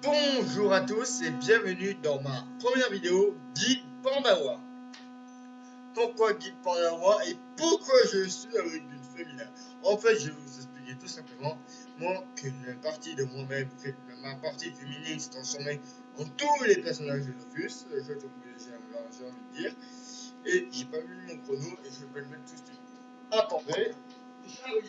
Bonjour à tous et bienvenue dans ma première vidéo Guide Pandawa. Pourquoi Guide Pandawa et pourquoi je suis avec une féminine? En fait, je vais vous expliquer tout simplement qu'une partie de moi-même, ma partie féminine se transformée en tous les personnages de Dofus, j'ai envie de dire. Et j'ai pas mis mon chrono et je vais le mettre tout de suite. Attendez, j'arrive.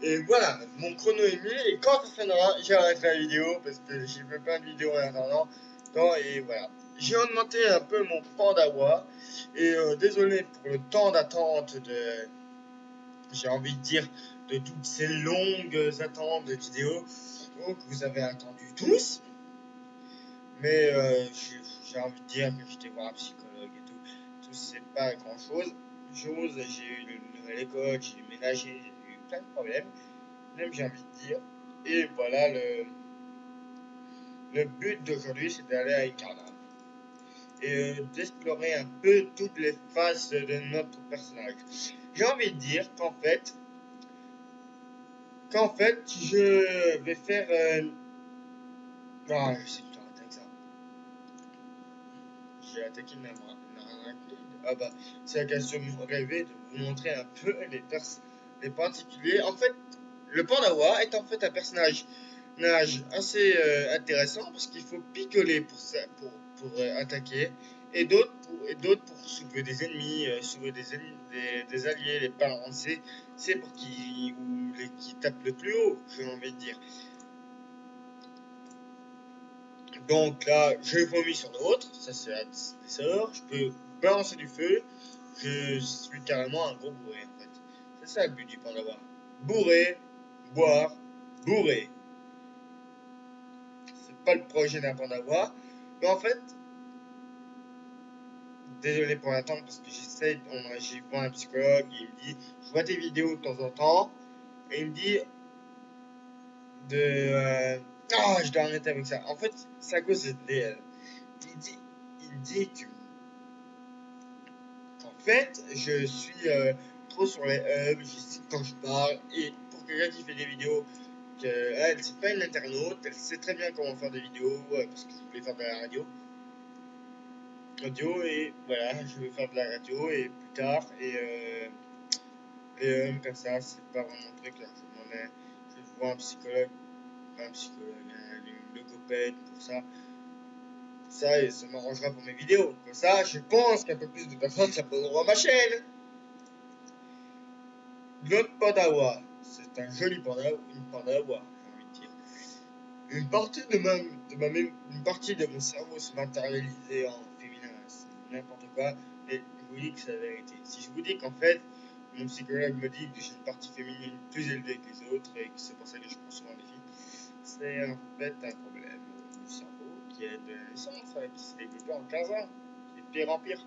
Et voilà, mon chrono est mis et quand ça sonnera, j'arrêterai la vidéo parce que j'ai fait plein de vidéos en attendant. Et voilà. J'ai augmenté un peu mon Pandawa et désolé pour le temps d'attente j'ai envie de dire, de toutes ces longues attentes de vidéos que vous avez attendu tous. Mais j'ai envie de dire que j'étais voir un psychologue et tout c'est pas grand chose. J'ai eu une nouvelle école, j'ai déménagé, j'ai eu plein de problèmes. Même j'ai envie de dire. Et voilà, le but d'aujourd'hui, c'est d'aller à Icarna. Et d'explorer un peu toutes les faces de notre personnage. J'ai envie de dire qu'en fait, je vais faire... Ah, je sais tout avec ça. J'ai attaqué une arachide. Ah bah, c'est l'occasion de me rêver, de vous montrer un peu les particuliers. En fait, le Pandawa est en fait un personnage assez intéressant parce qu'il faut picoler pour attaquer et d'autres pour soulever des ennemis, soulever des alliés, les balancer. C'est pour qui tapent le plus haut, j'ai envie de dire. Donc là, je vomis sur l'autre, ça c'est des sorts, je peux balancer du feu, je suis carrément un gros bourré en fait. C'est ça le but du Pandawa. Bourré, boire, bourré. C'est pas le projet d'un Pandawa, mais en fait, désolé pour l'attendre parce que j'ai vu un psychologue, il me dit, je vois tes vidéos de temps en temps, et il me dit je dois arrêter avec ça. En fait, c'est à cause de DL. Il dit que en fait, je suis trop sur les hubs, j'hésite quand je parle, et pour quelqu'un qui fait des vidéos, elle c'est pas une internaute, elle sait très bien comment faire des vidéos, parce que je voulais faire de la radio, et voilà, je vais faire de la radio, et plus tard, les hubs comme ça, c'est pas vraiment un truc, là, je vais voir un psychologue, une logopède pour ça. Ça, et ça m'arrangera pour mes vidéos. Comme ça, je pense qu'un peu plus de personnes s'abonneront à ma chaîne. L'autre Pandawa, c'est un joli Pandawa, une Pandawa, j'ai envie de dire. Une partie de mon cerveau se matérialisait en féminin, c'est n'importe quoi, mais je vous dis que c'est la vérité. Si je vous dis qu'en fait, mon psychologue me dit que j'ai une partie féminine plus élevée que les autres et que c'est pour ça que je prends souvent des filles, c'est en fait un problème du cerveau qui est de naissance, qui s'est développé en 15 ans, qui est de pire en pire.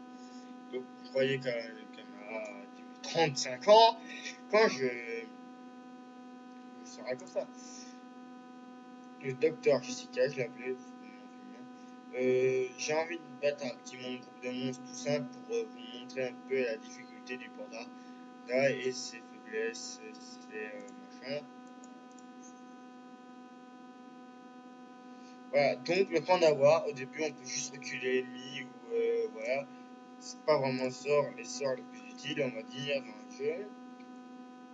Donc vous croyez qu'à 35 ans, quand je serai comme ça. Le docteur Jessica, je l'appelais, j'ai envie de battre un petit groupe de monstres tout simple pour vous montrer un peu la difficulté du panda là, et ses faiblesses, ses machins. Voilà, donc le Pandawa, au début on peut juste reculer l'ennemi ou voilà, c'est pas vraiment les sorts les plus utiles on va dire dans le jeu.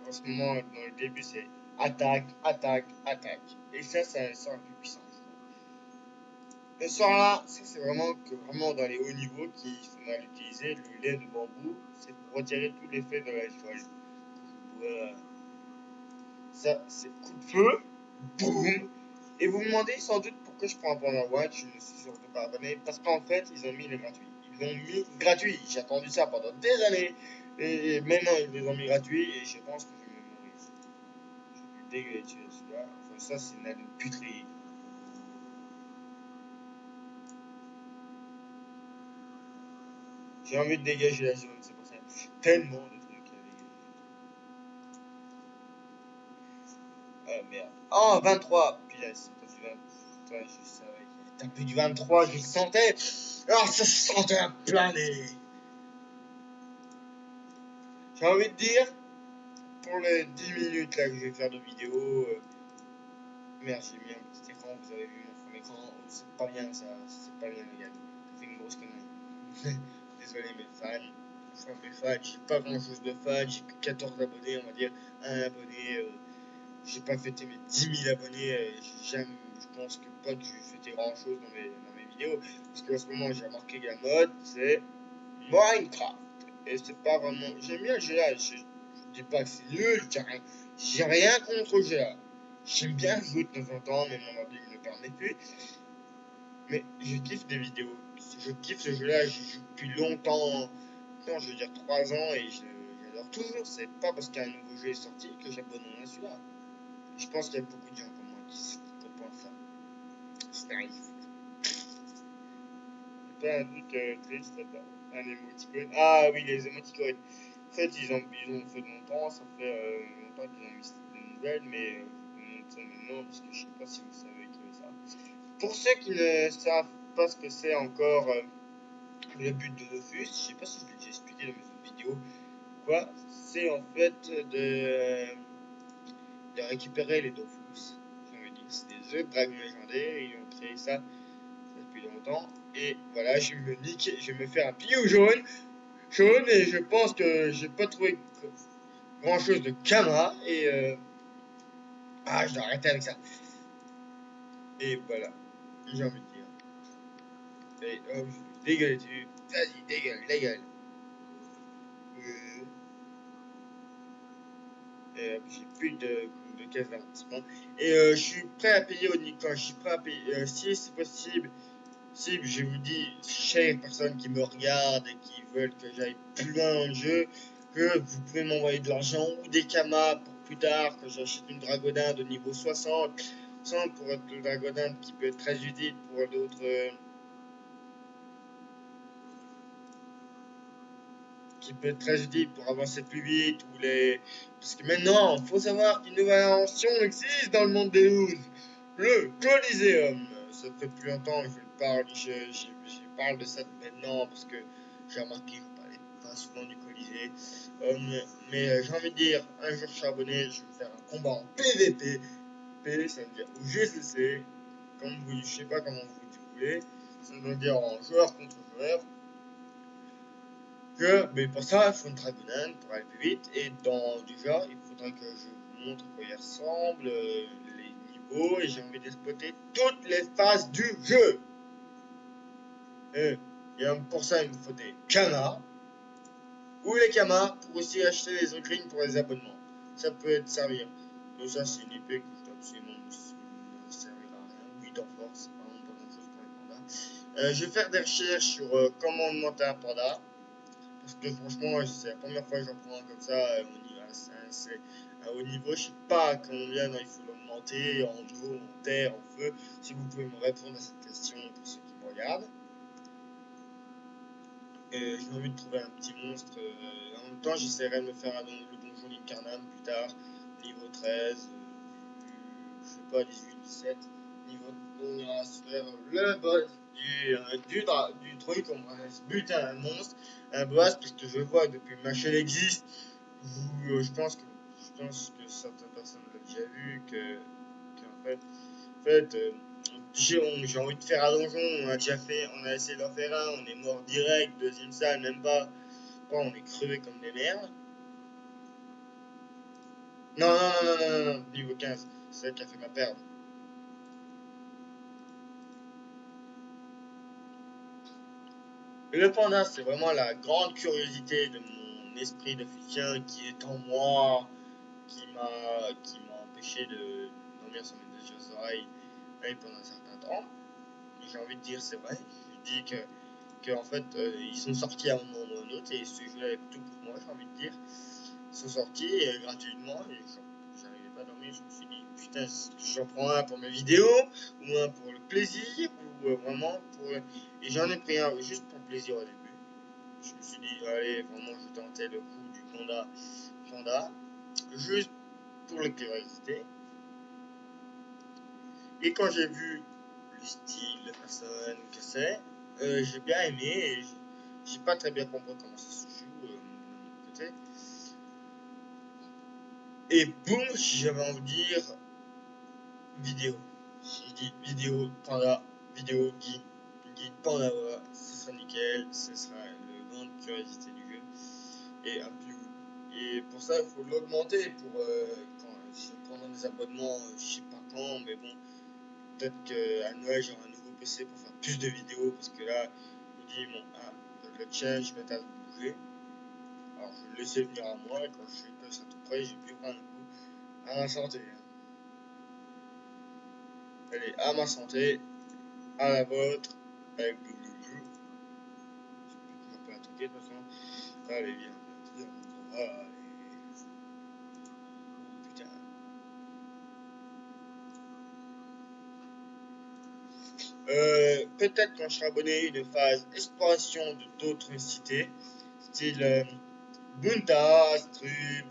En ce moment, dans le début c'est attaque, attaque, attaque. Et ça c'est un sort le plus puissant. Le sort là, ça c'est vraiment dans les hauts niveaux qu'il faudra l'utiliser. Le lait de bambou, c'est pour retirer tout l'effet de la folle. Voilà. Ça c'est coup de feu, boum. Et vous me demandez sans doute pourquoi je prends un Pandawa, je ne suis surtout pas abonné, parce qu'en fait ils ont mis le gratuit. Ils l'ont mis gratuit, j'ai attendu ça pendant des années, et maintenant ils les ont mis gratuit, et je pense que je vais mourir. Je suis dégueulasse celui-là, enfin ça c'est une puterie. J'ai envie de dégager la zone, c'est pour ça. Tellement de trucs à dégager. Ah merde. Oh, 23. Putain, c'est pas du 20. Putain, je savais qu'il était un peu du 23, je le sentais. Ah, ça se sentait un planer. J'ai envie de dire, pour les 10 minutes là que je vais faire de vidéo, merde, j'ai mis un petit écran, vous avez vu mon fond d'écran, c'est pas bien ça, c'est pas bien les gars, ça fait une grosse connerie. Désolé mes fans, enfin mes fans, j'ai pas grand chose de fans, j'ai que 14 abonnés, on va dire, un abonné, j'ai pas fêté mes 10 000 abonnés, je pense que pas que je vais fêter grand chose dans mes vidéos, parce qu'en ce moment j'ai remarqué que la mode c'est Minecraft, et c'est pas vraiment, j'aime bien le jeu là, je dis pas que c'est nul, j'ai rien contre le jeu là. J'aime bien jouer de temps en temps, mais mon ordi ne me permet plus. Mais je kiffe des vidéos. Je kiffe ce jeu-là, j'y joue depuis longtemps. Non, je veux dire 3 ans et j'adore toujours. C'est pas parce qu'un nouveau jeu est sorti que j'abandonne à celui-là. Je pense qu'il y a beaucoup de gens comme moi qui comprennent ça. C'est arrive. C'est pas un truc triste là-dedans. Un émoticône. Ah oui, les émoticônes. En fait, ils ont fait longtemps. Ça fait longtemps qu'ils ont mis des nouvelles, mais je vous montre ça maintenant parce que je sais pas si vous savez qu'il y avait ça. Pour ceux qui ne savent pas ce que c'est encore le but de Dofus, je sais pas si je l'ai déjà expliqué dans mes autres vidéos, quoi, c'est en fait de récupérer les Dofus. J'ai envie de dire, c'est des œufs de dragon légendaires, ils ont créé ça depuis longtemps. Et voilà, je vais je vais me faire un pillou jaune, et je pense que j'ai pas trouvé grand chose de Kama, et je dois arrêter avec ça. Et voilà, j'ai envie de dire. Et oh, dégueule, vas-y, dégueule. J'ai plus de caisse d'investissement. Et je suis prêt à payer quand je suis prêt à payer, si c'est possible, si je vous dis, chères personnes qui me regardent et qui veulent que j'aille plus loin dans le jeu, que vous pouvez m'envoyer de l'argent ou des kamas pour plus tard, que j'achète une dragodin de niveau 60, pour être le dragodin qui peut être très utile pour d'autres. Qui peut être très utile pour avancer plus vite ou les. Parce que maintenant, il faut savoir qu'une nouvelle invention existe dans le monde des news. Le Coliseum. Ça fait plus longtemps que je parle de ça maintenant parce que j'ai remarqué que je parlais pas souvent du Colisée. Mais j'ai envie de dire, un jour je suis abonné, je vais faire un combat en PVP. P, ça veut dire ou GCC, comme vous, je sais pas comment vous voulez. Ça veut dire en joueur contre joueur. Mais pour ça, il faut une dragonne pour aller plus vite. Et déjà, il faudrait que je vous montre à quoi il ressemble, les niveaux. Et j'ai envie d'exploiter toutes les phases du jeu. Et pour ça, il me faut des canards. Ou les camas pour aussi acheter les green pour les abonnements. Ça peut être servir. Donc ça, c'est une épée que je dois absolument ne servir à rien. 8 en force, c'est vraiment pas grand chose pour les pandas. Je vais faire des recherches sur comment augmenter un panda. Parce que franchement, c'est la première fois que j'en prends un comme ça, c'est à haut niveau. Je sais pas combien il faut l'augmenter en eau, en terre, en feu. Si vous pouvez me répondre à cette question pour ceux qui me regardent. Et j'ai envie de trouver un petit monstre. En même temps, j'essaierai de me faire le donjon d'Incarnam plus tard, niveau 13, je sais pas, 18, 17. Niveau, on ira se faire le boss du truc, on va se buter un monstre, un boss, parce que je vois que depuis que ma chaîne existe, je pense que certaines personnes l'ont déjà vu, en fait j'ai envie de faire un donjon, on a essayé d'en faire un, on est mort direct, deuxième salle, même pas, on est crevé comme des merdes. Non, niveau 15, c'est ça qui a fait ma perte. Le panda, c'est vraiment la grande curiosité de mon esprit de physicien qui est en moi, qui m'a empêché de dormir sur mes deux oreilles pendant un certain temps. J'ai envie de dire, c'est vrai. Je dis que en fait, ils sont sortis à un moment ou à un autre et ce jeu est tout pour moi, j'ai envie de dire. Ils sont sortis gratuitement et j'arrivais pas à dormir. Je me suis dit, putain, j'en prends un pour mes vidéos ou un pour le plaisir ou vraiment pour. Et j'en ai pris un juste pour le plaisir au début. Je me suis dit, allez, vraiment, je tentais le coup du panda, juste pour la curiosité. Et quand j'ai vu le style de personne que c'est, j'ai bien aimé et j'ai pas très bien compris comment ça se joue de mon côté. Et boum, si j'avais envie de dire vidéo. Si je dis vidéo, panda, vidéo, guide, panda, voilà, ce sera nickel, ce sera le grande curiosité du jeu. Et un peu. Et pour ça, il faut l'augmenter pour si on prend des abonnements, je sais pas quand, mais bon, peut-être qu'à Noël, j'aurai un nouveau PC pour faire plus de vidéos, parce que là, je me dis, bon, le challenge m'est à bouger. Alors, je vais le laisser venir à moi, et quand je suis pas tout près, j'ai pu prendre un coup à ma santé. Hein. Allez, à ma santé, à la vôtre, avec Blue. Je sais plus comment on peut la truquer, de toute façon. Allez, viens, allez. Oh, putain. Peut-être quand je serai abonné, une phase exploration de d'autres cités, style Bunta, Astrub,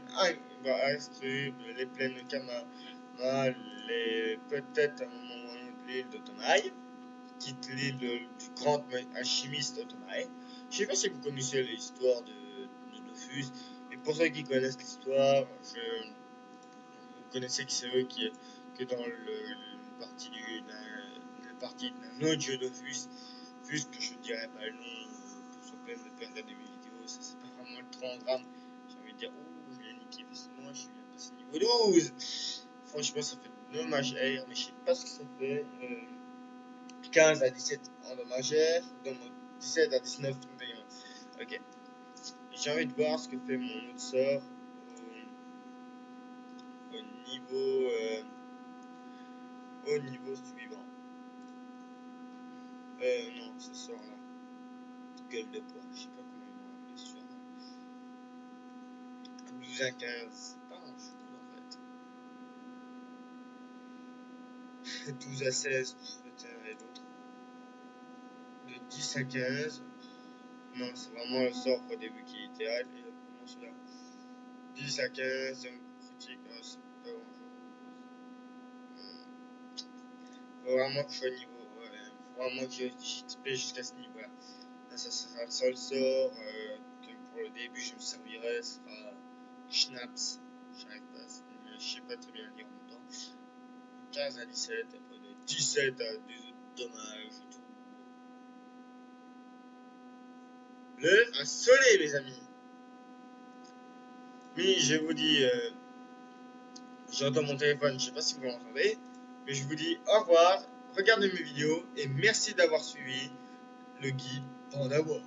les plaines de Kama, peut-être à un moment ou un autre l'île d'Otomaï, quitte l'île du grand alchimiste Otomaï. Je sais pas si vous connaissez l'histoire de Dofus, mais pour ceux qui connaissent l'histoire, vous connaissez que c'est eux que dans le parti d'un autre jeu Dofus, que je ne dirais pas le nom pour son plein de perdre de mes vidéos, ça c'est pas vraiment le 30 grammes. J'ai envie de dire, oh, je l'ai niqué facilement, je suis bien passé niveau 12. Franchement, ça fait de dommage air, mais je sais pas ce que ça fait. 15 à 17 en dommage air, donc 17 à 19 en ok. J'ai envie de voir ce que fait mon autre sort au niveau, suivant. Non, ce sort là. Gueule de poids, je sais pas comment ils vont appeler ce sort là. 12 à 15, c'est pas grand chose en fait. 12 à 16, et l'autre. De 10 à 15, non, c'est vraiment le sort au début qui était idéal. Et comment celui-là 10 à 15, un coup critique, c'est pas grand chose. Faut vraiment que je sois niveau. Ouais, faut vraiment que j'XP jusqu'à ce niveau-là. Là, ça sera le seul sort que pour le début je me servirai. Ce sera Schnaps. J'arrive pas, je sais pas très bien le dire en même temps. 15 à 17, après de 17 à des autres dommages et tout. L'heure a sonné, mes amis. Oui, je vous dis, j'entends mon téléphone, je sais pas si vous m'entendez, mais je vous dis au revoir, regardez mes vidéos et merci d'avoir suivi le guide Panda Bois.